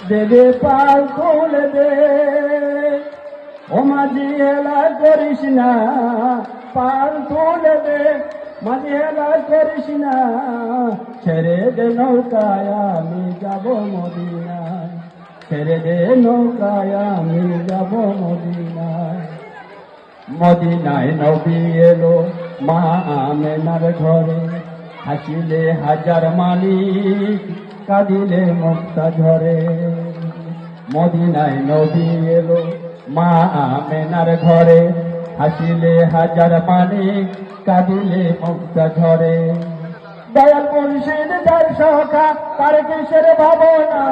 দেবে পাল তুলে দে, ও মাঝি হেলা করিস না, পাল তুলে দে, মাঝি হেলা করিস না, ছেড়ে দে নৌকায় আমি যাব মদিনায়, ছেড়ে দে নৌকায় আমি যাব মদিনায়। মদিনায় নবী এলো মা আমেনার ঘরে, হাসিলে হাজার মালিক, কাঁদিলে মুক্তা ঝরে। মদিনায় নবী এলো মা আমেনার ঘরে, হাসিলে হাজার মালিক, কাঁদিলে মুক্তা ঝরে। দয়াল মুর্শিদ যার সখা তার কিসের ভাবনা,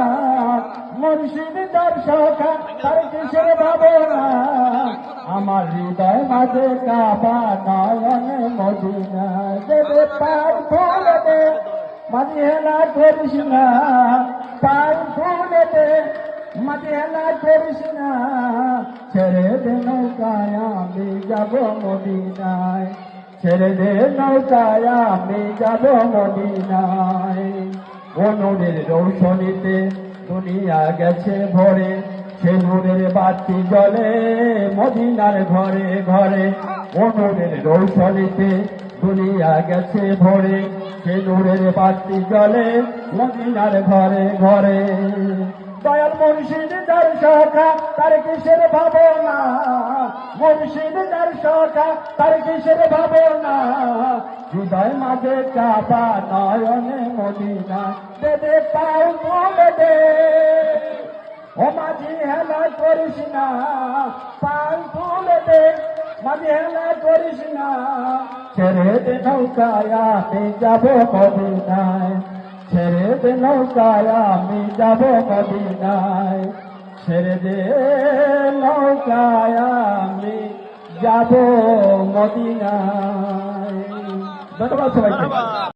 মুর্শিদ যার সখা তার কিসের ভাবনা, আমার হৃদয় মাঝে কাবা নয়নে মদিনা। দেবে পাল তুলে দে, মাঝি হেলা করিস না, পাল তুলে দে, মাঝি হেলা করিস না, ছেড়ে দে নৌকায় আমি যাব মদিনায়, ছেড়ে দে নৌকায় আমি যাব মদিনায়। ও নূরের রৌশনীতে দুনিয়া গেছে ভরে, সে নূরের বাতি জ্বলে মদিনার ঘরে ঘরে। ও নূরের রৌশনীতে দুনিয়া গেছে ভরে, সে নূরের বাতি জ্বলে মদিনার ঘরে ঘরে। দয়াল মুর্শিদ যার সখা তার কিসের ভাবনা, মুর্শিদ যার সখা তার কিসের ভাবনা, হৃদয় মাঝে কাবা নয়নে মদিনা। দেবে পাল তুলে দে, ও মাঝি হেলা করিস না, পাল তুলে দে, মাঝি হেলা করিস না, ছেড়ে দে নৌকায় আমি যাব মদিনায়, ছেড়ে দে নৌকায় আমি যাব মদিনায়, ছেড়ে দে নৌকায় আমি যাব মদিনায়। ধন্যবাদ সবাইকে।